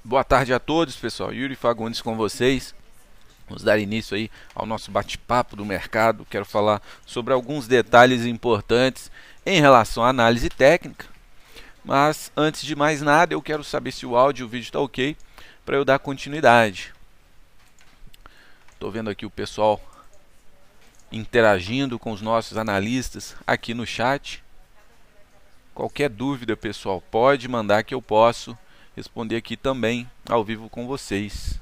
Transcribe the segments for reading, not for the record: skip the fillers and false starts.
Boa tarde a todos, pessoal. Yuri Fagundes com vocês. Vamos dar início aí ao nosso bate-papo do mercado. Quero falar sobre alguns detalhes importantes em relação à análise técnica. Mas antes de mais nada, eu quero saber se o áudio e o vídeo está ok para eu dar continuidade. Estou vendo aqui o pessoal interagindo com os nossos analistas aqui no chat. Qualquer dúvida, pessoal, pode mandar que eu posso responder aqui também ao vivo com vocês.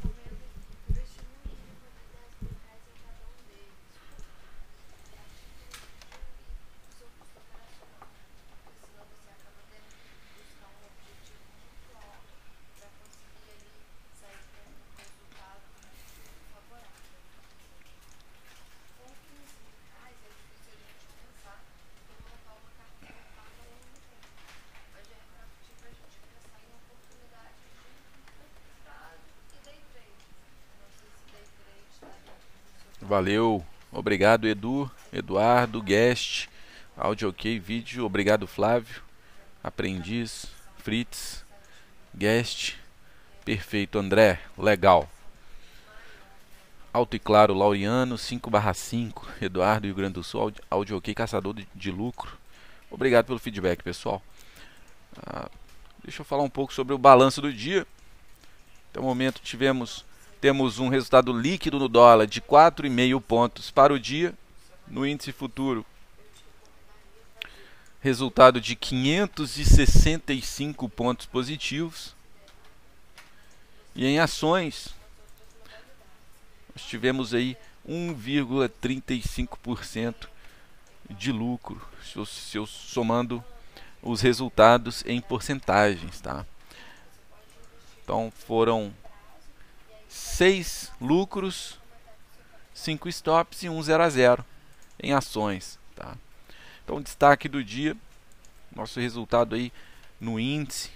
Valeu, obrigado Edu, Eduardo, Guest, áudio ok, vídeo, obrigado Flávio, Aprendiz, Fritz, Guest, perfeito André, legal. Alto e claro, Laureano, 5/5, Eduardo, Rio Grande do Sul, áudio ok, caçador de lucro. Obrigado pelo feedback, pessoal. Deixa eu falar um pouco sobre o balanço do dia. Até o momento temos um resultado líquido no dólar de 4,5 pontos para o dia. No índice futuro, resultado de 565 pontos positivos. E em ações, nós tivemos aí 1,35% de lucro, se eu somando os resultados em porcentagens, tá? Então foram 6 lucros, 5 stops e 1 0 a 0 em ações, tá? Então destaque do dia, nosso resultado aí no índice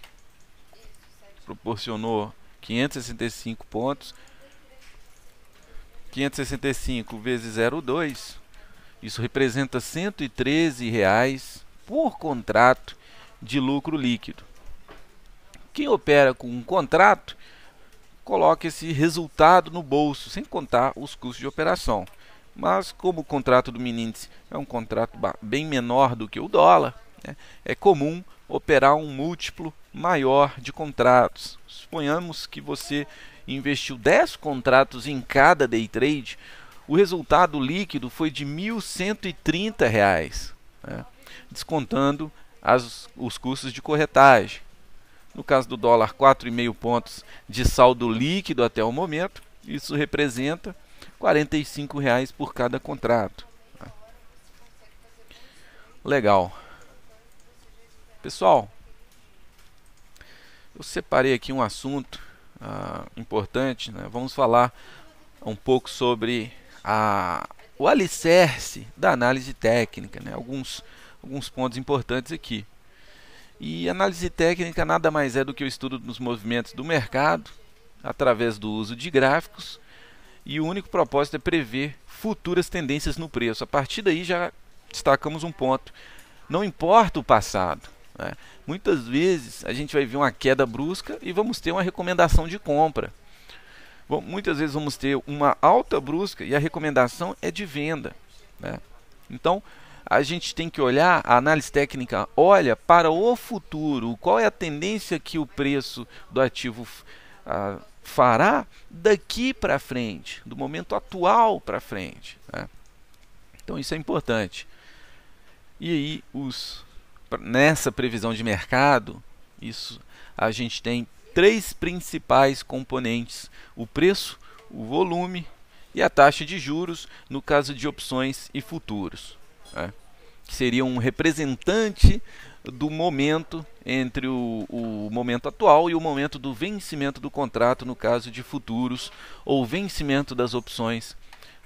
proporcionou 565 pontos. 565 vezes 0,2, isso representa R$ 113 por contrato de lucro líquido. Quem opera com um contrato, coloca esse resultado no bolso, sem contar os custos de operação. Mas como o contrato do mini índice é um contrato bem menor do que o dólar, né, é comum operar um múltiplo maior de contratos. Suponhamos que você investiu 10 contratos em cada day trade, o resultado líquido foi de R$ 1.130, né, descontando os custos de corretagem. No caso do dólar, 4,5 pontos de saldo líquido até o momento, isso representa R$ 45 por cada contrato. Legal. Pessoal, eu separei aqui um assunto importante, né? Vamos falar um pouco sobre o alicerce da análise técnica, né? Alguns pontos importantes aqui. E análise técnica nada mais é do que o estudo dos movimentos do mercado através do uso de gráficos, e o único propósito é prever futuras tendências no preço. A partir daí já destacamos um ponto: não importa o passado, né? Muitas vezes a gente vai ver uma queda brusca e vamos ter uma recomendação de compra. Muitas vezes vamos ter uma alta brusca e a recomendação é de venda, né? Então a gente tem que olhar, a análise técnica olha para o futuro, qual é a tendência que o preço do ativo fará daqui para frente, do momento atual para frente, né? Então isso é importante. E aí, nessa previsão de mercado, a gente tem 3 principais componentes: o preço, o volume e a taxa de juros, no caso de opções e futuros, né, que seria um representante do momento entre o momento atual e o momento do vencimento do contrato, no caso de futuros, ou vencimento das opções,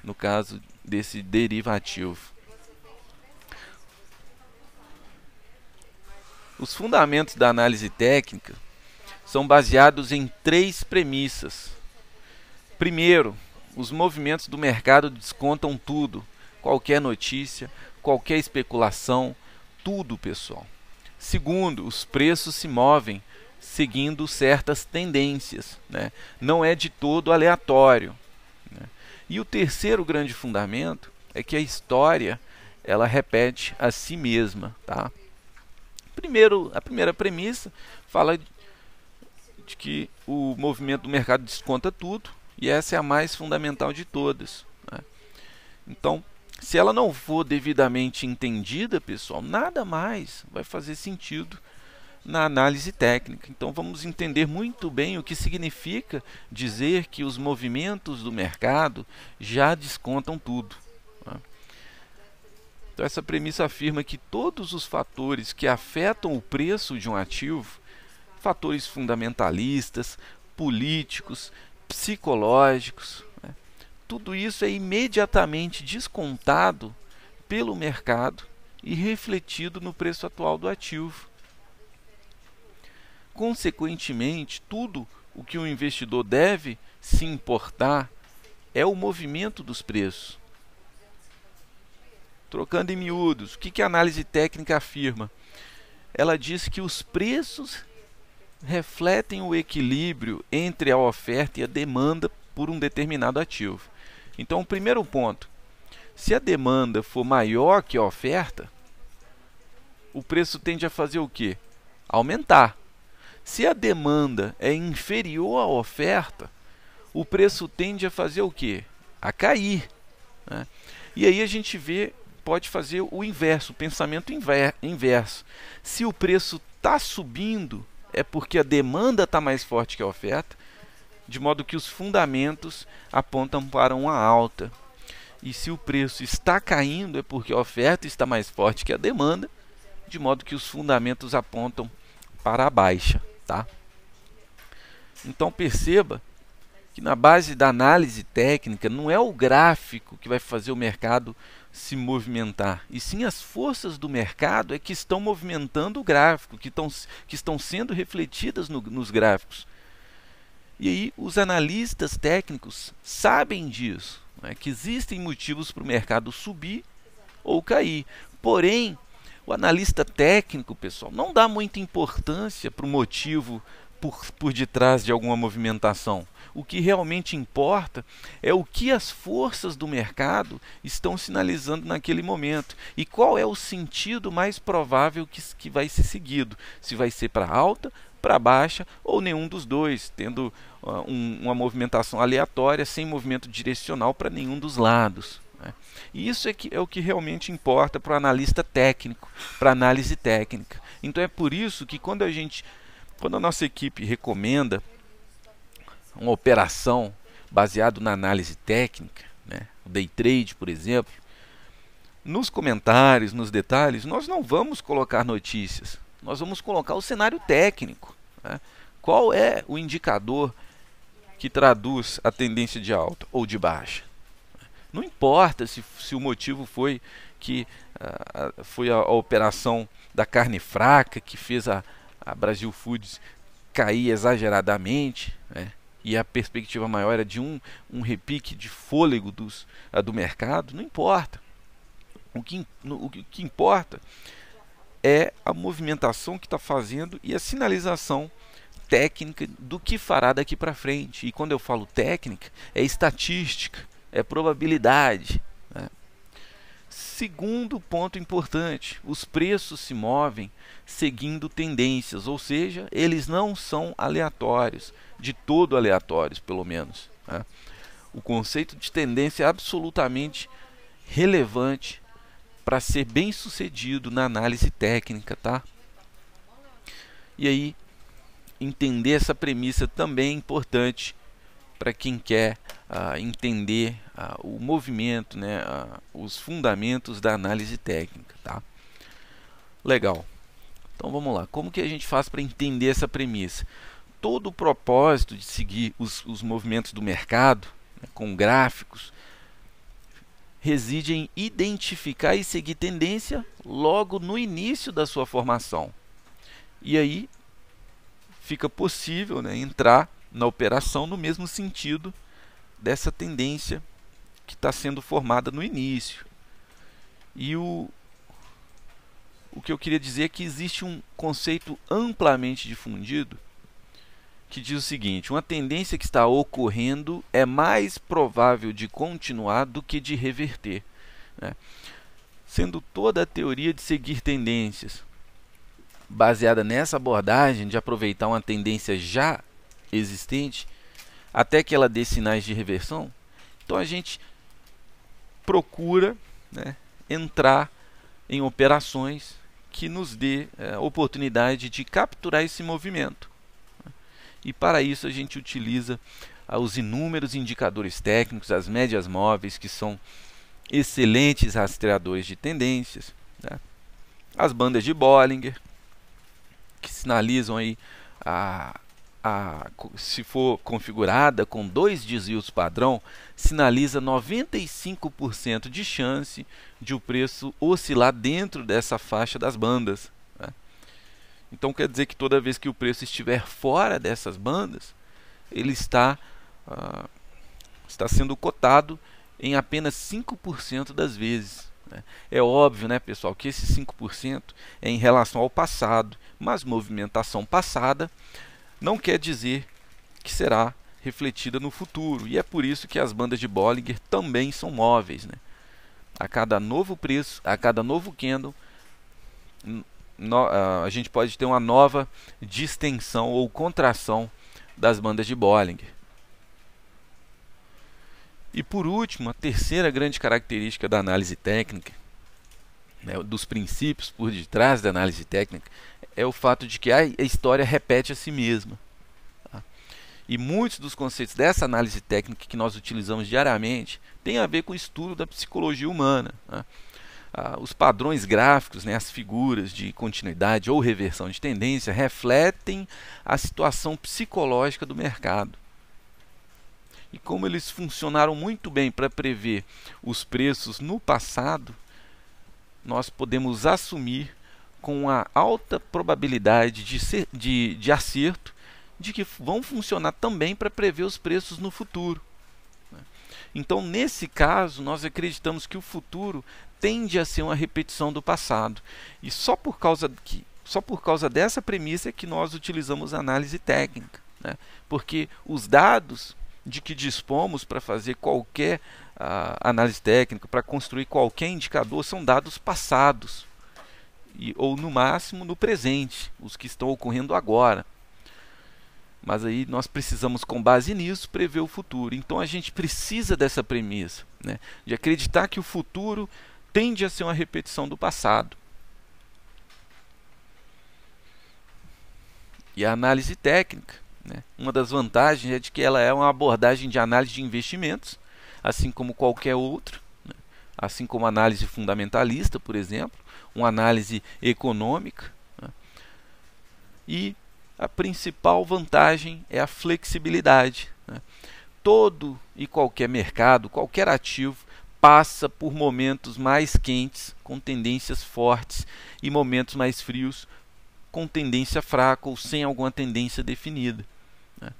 no caso desse derivativo. Os fundamentos da análise técnica são baseados em 3 premissas. Primeiro, os movimentos do mercado descontam tudo, qualquer notícia, qualquer especulação, tudo, pessoal. Segundo, os preços se movem seguindo certas tendências, né? Não é de todo aleatório, né? E o terceiro grande fundamento é que a história ela repete a si mesma, tá? A primeira premissa fala de que o movimento do mercado desconta tudo, e essa é a mais fundamental de todas, né? Então, se ela não for devidamente entendida, pessoal, nada mais vai fazer sentido na análise técnica. Então, vamos entender muito bem o que significa dizer que os movimentos do mercado já descontam tudo, né? Então, essa premissa afirma que todos os fatores que afetam o preço de um ativo, fatores fundamentalistas, políticos, psicológicos, né, tudo isso é imediatamente descontado pelo mercado e refletido no preço atual do ativo. Consequentemente, tudo o que o investidor deve se importar é o movimento dos preços. Trocando em miúdos, o que a análise técnica afirma? Ela diz que os preços refletem o equilíbrio entre a oferta e a demanda por um determinado ativo. Então, o primeiro ponto, se a demanda for maior que a oferta, o preço tende a fazer o quê? Aumentar. Se a demanda é inferior à oferta, o preço tende a fazer o quê? A cair, né? E aí a gente pode fazer o inverso, o pensamento inverso. Se o preço está subindo, é porque a demanda está mais forte que a oferta, de modo que os fundamentos apontam para uma alta. E se o preço está caindo, é porque a oferta está mais forte que a demanda, de modo que os fundamentos apontam para a baixa, tá? Então perceba que na base da análise técnica não é o gráfico que vai fazer o mercado se movimentar, e sim as forças do mercado é que estão movimentando o gráfico, que estão sendo refletidas nos gráficos. E aí os analistas técnicos sabem disso, né, que existem motivos para o mercado subir ou cair. Porém, o analista técnico, pessoal, não dá muita importância para o motivo por detrás de alguma movimentação. O que realmente importa é o que as forças do mercado estão sinalizando naquele momento e qual é o sentido mais provável que vai ser seguido. Se vai ser para alta, para baixa ou nenhum dos dois, tendo uma movimentação aleatória sem movimento direcional para nenhum dos lados, né? E isso é o que realmente importa para o analista técnico, para a análise técnica. Então é por isso que quando a nossa equipe recomenda uma operação baseada na análise técnica, né, o day trade, por exemplo, nos comentários, nos detalhes, nós não vamos colocar notícias, nós vamos colocar o cenário técnico, né? Qual é o indicador que traduz a tendência de alta ou de baixa? Não importa se o motivo foi que foi a operação da carne fraca que fez a Brasil Foods cair exageradamente, né? E a perspectiva maior era de um repique de fôlego do mercado. Não importa. O que importa é a movimentação que está fazendo e a sinalização técnica do que fará daqui para frente. E quando eu falo técnica, é estatística, é probabilidade, né? Segundo ponto importante, os preços se movem seguindo tendências, ou seja, eles não são aleatórios, de todo aleatórios, pelo menos, né? O conceito de tendência é absolutamente relevante para ser bem sucedido na análise técnica, tá? E aí, entender essa premissa também é importante para quem quer entender o movimento, né, os fundamentos da análise técnica, tá? Legal. Então vamos lá. Como que a gente faz para entender essa premissa? Todo o propósito de seguir os movimentos do mercado, né, com gráficos, reside em identificar e seguir tendência logo no início da sua formação. E aí fica possível, né, entrar na operação no mesmo sentido dessa tendência que está sendo formada no início. E o que eu queria dizer é que existe um conceito amplamente difundido que diz o seguinte: uma tendência que está ocorrendo é mais provável de continuar do que de reverter, né? Sendo toda a teoria de seguir tendências baseada nessa abordagem de aproveitar uma tendência já existente até que ela dê sinais de reversão, então a gente procura, né, entrar em operações que nos dê oportunidade de capturar esse movimento. E para isso a gente utiliza os inúmeros indicadores técnicos, as médias móveis, que são excelentes rastreadores de tendências, né? As bandas de Bollinger, que sinalizam aí se for configurada com 2 desvios padrão, sinaliza 95% de chance de o preço oscilar dentro dessa faixa das bandas, né? Então quer dizer que toda vez que o preço estiver fora dessas bandas, ele está sendo cotado em apenas 5% das vezes, né? É óbvio, né, pessoal, que esse 5% é em relação ao passado, mas movimentação passada não quer dizer que será refletida no futuro, e é por isso que as bandas de Bollinger também são móveis, né? A cada novo preço, a cada novo candle, a gente pode ter uma nova distensão ou contração das bandas de Bollinger. E por último, a terceira grande característica da análise técnica, né, dos princípios por detrás da análise técnica, é o fato de que a história repete a si mesma, tá? E muitos dos conceitos dessa análise técnica que nós utilizamos diariamente têm a ver com o estudo da psicologia humana, né? Os padrões gráficos, né, as figuras de continuidade ou reversão de tendência refletem a situação psicológica do mercado. E como eles funcionaram muito bem para prever os preços no passado, nós podemos assumir com uma alta probabilidade de acerto de que vão funcionar também para prever os preços no futuro. Então, nesse caso, nós acreditamos que o futuro tende a ser uma repetição do passado. E só por causa dessa premissa é que nós utilizamos a análise técnica, né? Porque os dados de que dispomos para fazer qualquer análise técnica, para construir qualquer indicador, são dados passados, ou no máximo no presente, os que estão ocorrendo agora. Mas aí nós precisamos, com base nisso, prever o futuro. Então a gente precisa dessa premissa, né, de acreditar que o futuro tende a ser uma repetição do passado. E a análise técnica, né, uma das vantagens é de que ela é uma abordagem de análise de investimentos, assim como qualquer outra, né, assim como a análise fundamentalista, por exemplo, uma análise econômica, né, e a principal vantagem é a flexibilidade, né? Todo e qualquer mercado, qualquer ativo, passa por momentos mais quentes, com tendências fortes, e momentos mais frios, com tendência fraca ou sem alguma tendência definida, né?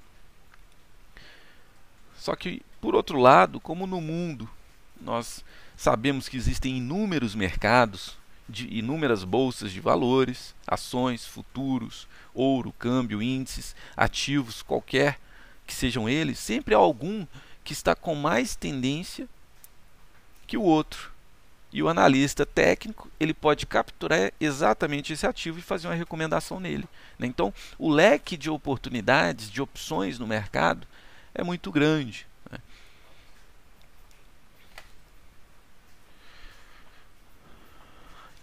Só que, por outro lado, como no mundo nós sabemos que existem inúmeros mercados, de inúmeras bolsas de valores, ações, futuros, ouro, câmbio, índices, ativos, qualquer que sejam eles, sempre há algum que está com mais tendência que o outro. E o analista técnico, ele pode capturar exatamente esse ativo e fazer uma recomendação nele, né? Então, o leque de oportunidades, de opções no mercado é muito grande, né?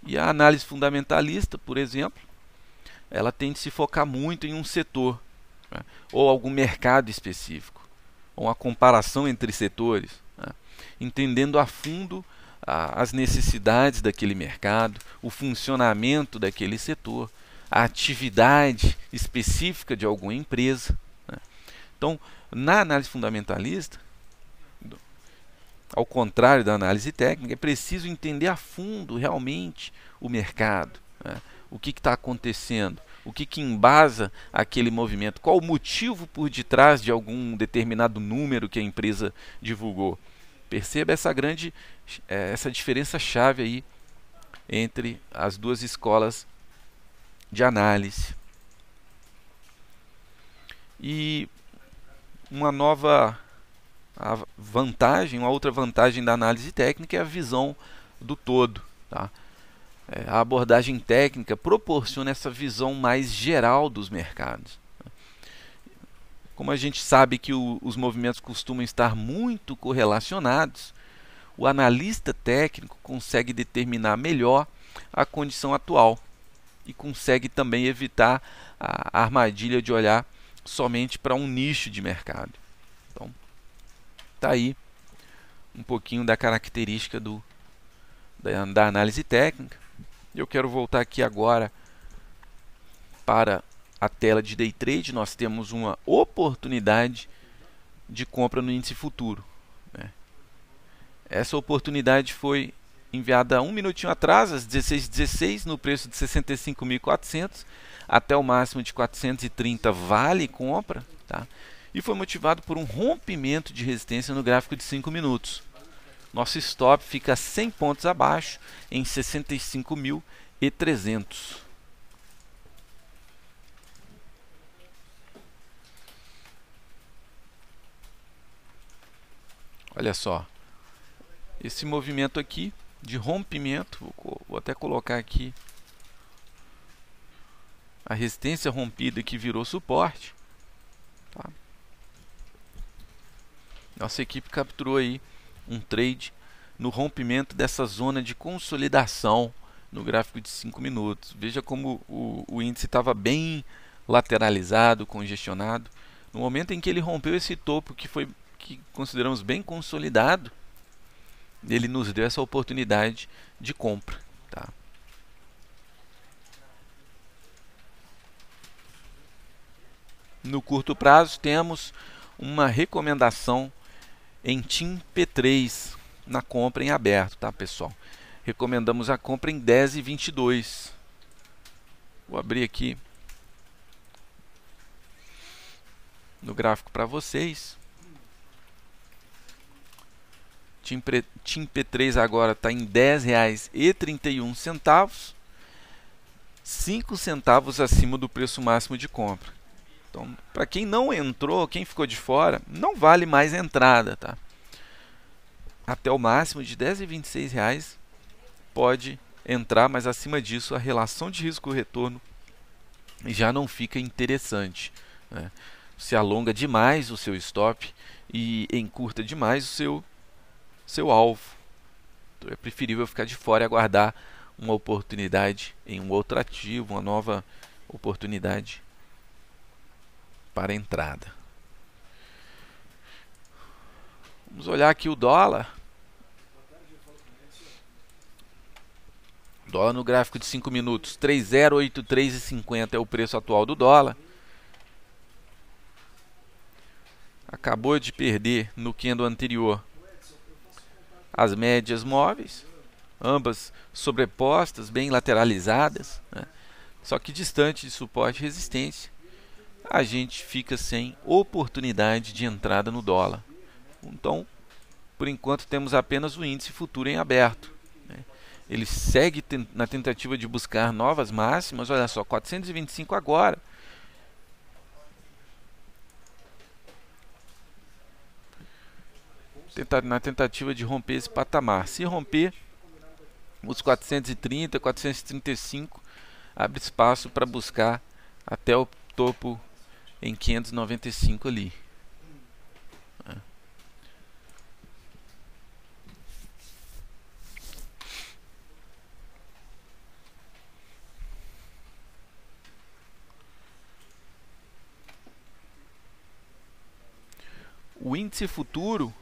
E a análise fundamentalista, por exemplo, ela tende a se focar muito em um setor, né, ou algum mercado específico, ou uma comparação entre setores, né, entendendo a fundo as necessidades daquele mercado, o funcionamento daquele setor, a atividade específica de alguma empresa, né. Então, na análise fundamentalista, ao contrário da análise técnica, é preciso entender a fundo realmente o mercado, né? O que está acontecendo, o que embasa aquele movimento, qual o motivo por detrás de algum determinado número que a empresa divulgou. Perceba essa diferença chave aí entre as duas escolas de análise. E uma nova vantagem, uma outra vantagem da análise técnica é a visão do todo, tá? A abordagem técnica proporciona essa visão mais geral dos mercados. Como a gente sabe que os movimentos costumam estar muito correlacionados, o analista técnico consegue determinar melhor a condição atual e consegue também evitar a armadilha de olhar somente para um nicho de mercado. Então, está aí um pouquinho da característica da análise técnica. Eu quero voltar aqui agora para a tela de Day Trade. Nós temos uma oportunidade de compra no índice futuro, né? Essa oportunidade foi enviada 1 minutinho atrás, às 16h16, no preço de 65.400, até o máximo de 430 vale compra, tá? E foi motivado por um rompimento de resistência no gráfico de 5 minutos. Nosso stop fica 100 pontos abaixo, em 65.300. Olha só, esse movimento aqui de rompimento, vou até colocar aqui a resistência rompida que virou suporte, tá? Nossa equipe capturou aí um trade no rompimento dessa zona de consolidação no gráfico de 5 minutos. Veja como o índice estava bem lateralizado, congestionado. No momento em que ele rompeu esse topo que consideramos bem consolidado, ele nos deu essa oportunidade de compra, tá? No curto prazo temos uma recomendação em TIM P3 na compra em aberto, tá, pessoal? Recomendamos a compra em 10,22. Vou abrir aqui no gráfico para vocês. TIM P3 agora está em R$ 10,31, 5 centavos acima do preço máximo de compra. Então, para quem não entrou, quem ficou de fora, não vale mais a entrada, tá? Até o máximo de R$ 10,26 pode entrar, mas acima disso a relação de risco-retorno já não fica interessante, né? Se alonga demais o seu stop e encurta demais o seu alvo. Então é preferível ficar de fora e aguardar uma oportunidade em um outro ativo, uma nova oportunidade para entrada. Vamos olhar aqui o dólar. Dólar no gráfico de 5 minutos, 3,083,50 é o preço atual do dólar. Acabou de perder no candle anterior as médias móveis, ambas sobrepostas, bem lateralizadas, né? Só que distante de suporte e resistência, a gente fica sem oportunidade de entrada no dólar. Então, por enquanto, temos apenas o índice futuro em aberto, né? Ele segue na tentativa de buscar novas máximas. Olha só, 425 agora. Na tentativa de romper esse patamar. Se romper os 430, 435, abre espaço para buscar até o topo em 595 ali. O índice futuro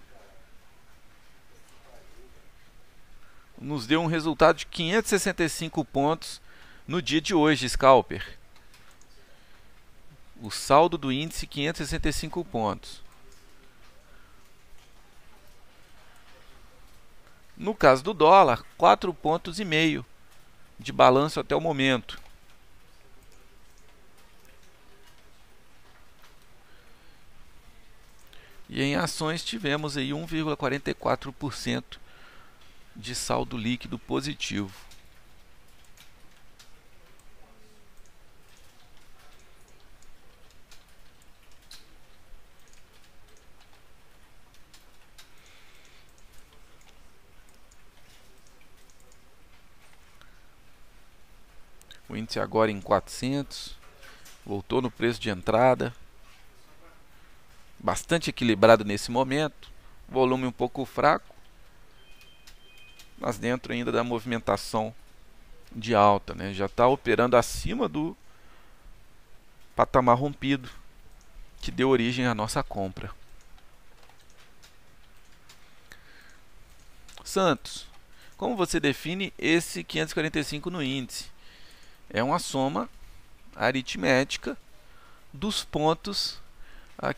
nos deu um resultado de 565 pontos no dia de hoje, Scalper. O saldo do índice, 565 pontos. No caso do dólar, 4,5 pontos de balanço até o momento. E em ações tivemos aí 1,44% de saldo líquido positivo. O índice agora em 400. Voltou no preço de entrada. Bastante equilibrado nesse momento. Volume um pouco fraco, mas dentro ainda da movimentação de alta, né? Já está operando acima do patamar rompido que deu origem à nossa compra. Santos, como você define esse 545 no índice? É uma soma aritmética dos pontos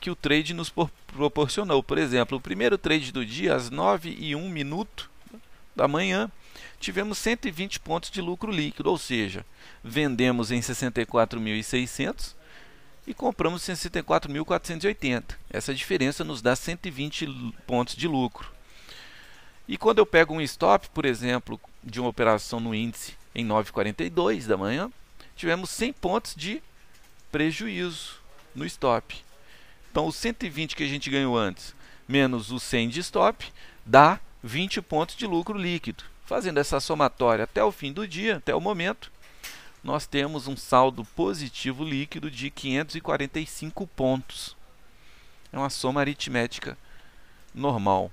que o trade nos proporcionou. Por exemplo, o primeiro trade do dia, às 9h01 da manhã, tivemos 120 pontos de lucro líquido, ou seja, vendemos em 64.600 e compramos 64.480. Essa diferença nos dá 120 pontos de lucro. E quando eu pego um stop, por exemplo, de uma operação no índice em 9h42 da manhã, tivemos 100 pontos de prejuízo no stop. Então, os 120 que a gente ganhou antes, menos os 100 de stop, dá 20 pontos de lucro líquido. Fazendo essa somatória até o fim do dia, até o momento, nós temos um saldo positivo líquido de 545 pontos. É uma soma aritmética normal.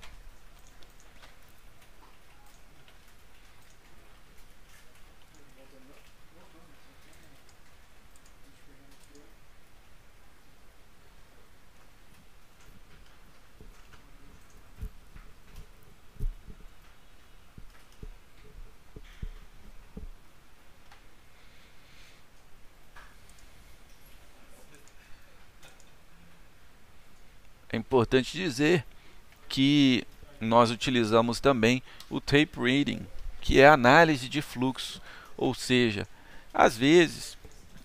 É importante dizer que nós utilizamos também o tape reading, que é a análise de fluxo, ou seja, às vezes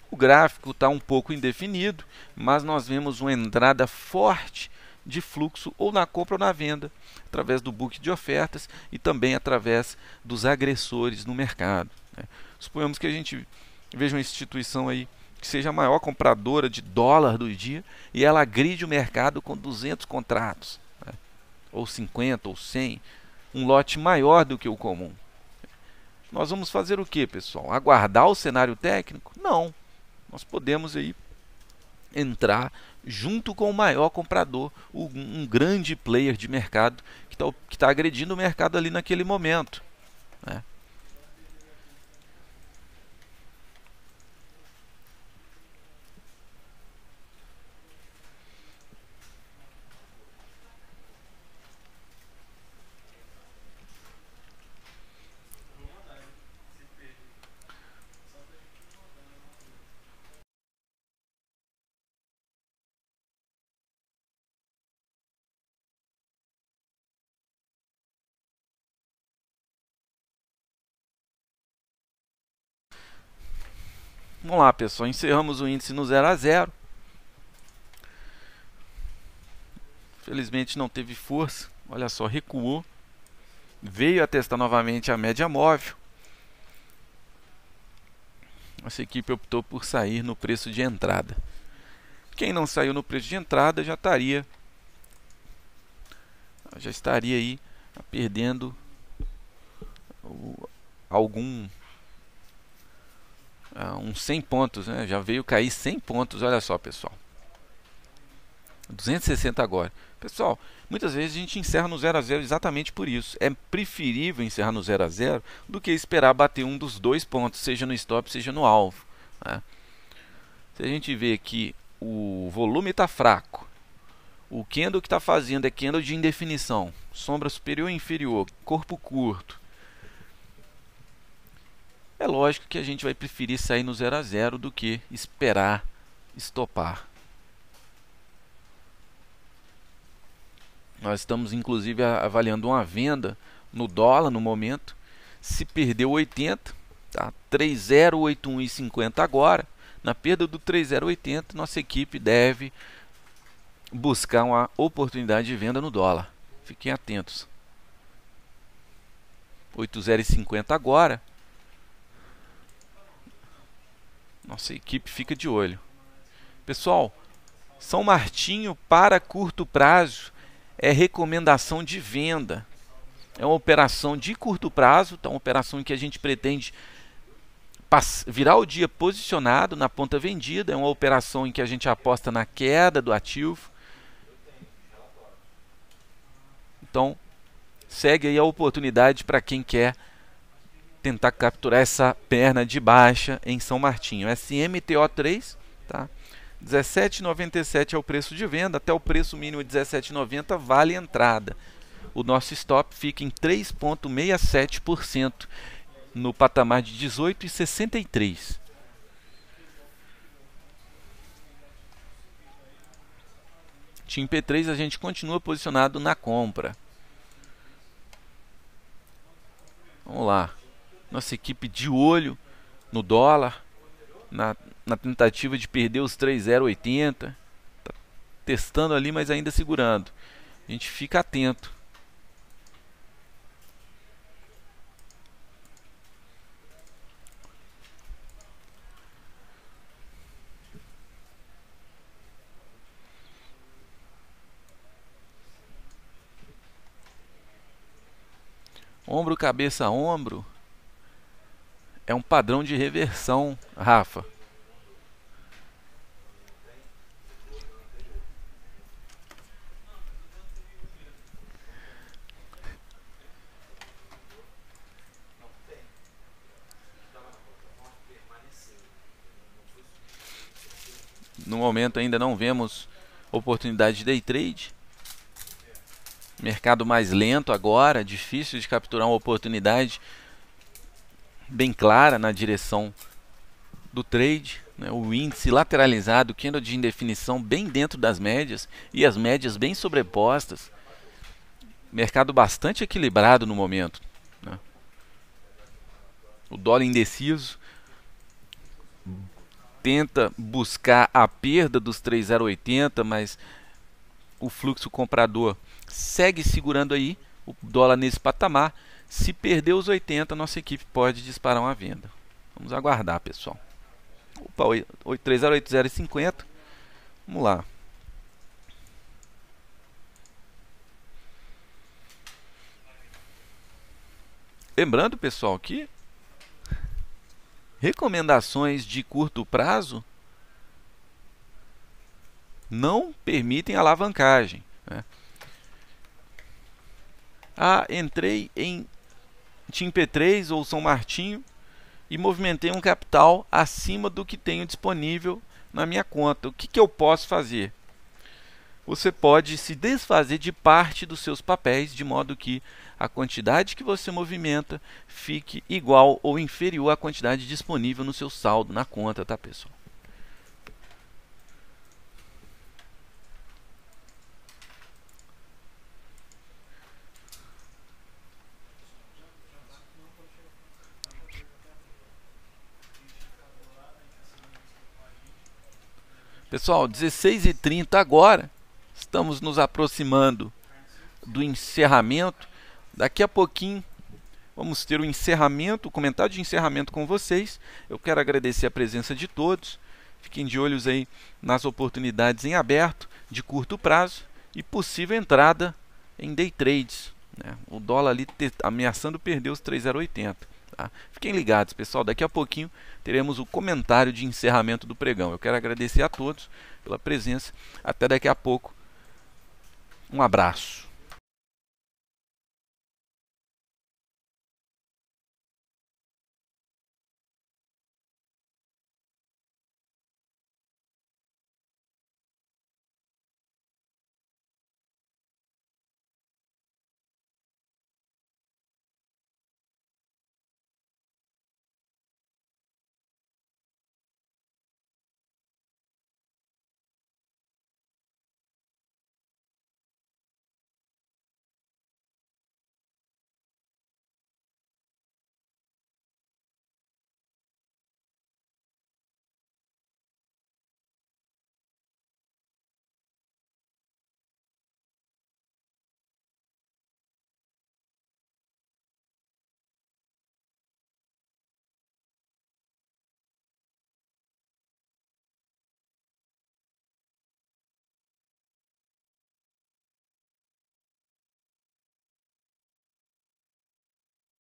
o gráfico está um pouco indefinido, mas nós vemos uma entrada forte de fluxo ou na compra ou na venda, através do book de ofertas e também através dos agressores no mercado, né? Suponhamos que a gente veja uma instituição aí que seja a maior compradora de dólar do dia e ela agride o mercado com 200 contratos, né? Ou 50 ou 100, um lote maior do que o comum. Nós vamos fazer o que, pessoal? Aguardar o cenário técnico? Não. Nós podemos aí entrar junto com o maior comprador, um grande player de mercado que está agredindo o mercado ali naquele momento, né? Vamos lá, pessoal, encerramos o índice no 0 a 0. Felizmente não teve força, olha só, recuou, veio a testar novamente a média móvel. Essa equipe optou por sair no preço de entrada. Quem não saiu no preço de entrada já estaria aí perdendo uns 100 pontos, né? Já veio cair 100 pontos, olha só, pessoal. 260 agora. Pessoal, muitas vezes a gente encerra no 0 a 0 exatamente por isso. É preferível encerrar no 0 a 0 do que esperar bater um dos dois pontos, seja no stop, seja no alvo, né? Se a gente vê que o volume está fraco, o candle que está fazendo é candle de indefinição, sombra superior e inferior, corpo curto, é lógico que a gente vai preferir sair no 0 a 0 do que esperar estopar. Nós estamos inclusive avaliando uma venda no dólar no momento. Se perdeu 80, tá? 3,081,50 agora. Na perda do 3,080, nossa equipe deve buscar uma oportunidade de venda no dólar. Fiquem atentos. 8,050 agora. Nossa equipe fica de olho. Pessoal, São Martinho para curto prazo é recomendação de venda. É uma operação de curto prazo, tá? Uma operação em que a gente pretende virar o dia posicionado na ponta vendida. É uma operação em que a gente aposta na queda do ativo. Então, segue aí a oportunidade para quem quer tentar capturar essa perna de baixa em São Martinho. SMTO3, tá? 17,97 é o preço de venda, até o preço mínimo de 17,90 vale entrada. O nosso stop fica em 3,67% no patamar de 18,63. TIM P3 a gente continua posicionado na compra. Vamos lá. Nossa equipe de olho no dólar, na tentativa de perder os 3,080. Tá testando ali, mas ainda segurando. A gente fica atento. Ombro, cabeça, ombro. É um padrão de reversão, Rafa. No momento ainda não vemos oportunidade de day trade. Mercado mais lento agora, difícil de capturar uma oportunidade bem clara na direção do trade, né? O índice lateralizado, candle de indefinição bem dentro das médias e as médias bem sobrepostas. Mercado bastante equilibrado no momento, né? O dólar indeciso tenta buscar a perda dos 3,080, mas o fluxo comprador segue segurando aí o dólar nesse patamar. Se perder os 80, nossa equipe pode disparar uma venda. Vamos aguardar, pessoal. Opa, 3,080,50. Vamos lá. Lembrando, pessoal, que recomendações de curto prazo não permitem alavancagem, né? Entrei em TIM P3 ou São Martinho e movimentei um capital acima do que tenho disponível na minha conta. O que eu posso fazer? Você pode se desfazer de parte dos seus papéis, de modo que a quantidade que você movimenta fique igual ou inferior à quantidade disponível no seu saldo na conta, tá, pessoal? Pessoal, 16h30 agora, estamos nos aproximando do encerramento. Daqui a pouquinho vamos ter o encerramento, o comentário de encerramento com vocês. Eu quero agradecer a presença de todos. Fiquem de olhos aí nas oportunidades em aberto, de curto prazo e possível entrada em day trades, né? O dólar ali ameaçando perder os 3,080. Tá? Fiquem ligados, pessoal. Daqui a pouquinho teremos o comentário de encerramento do pregão. Eu quero agradecer a todos pela presença. Até daqui a pouco. Um abraço.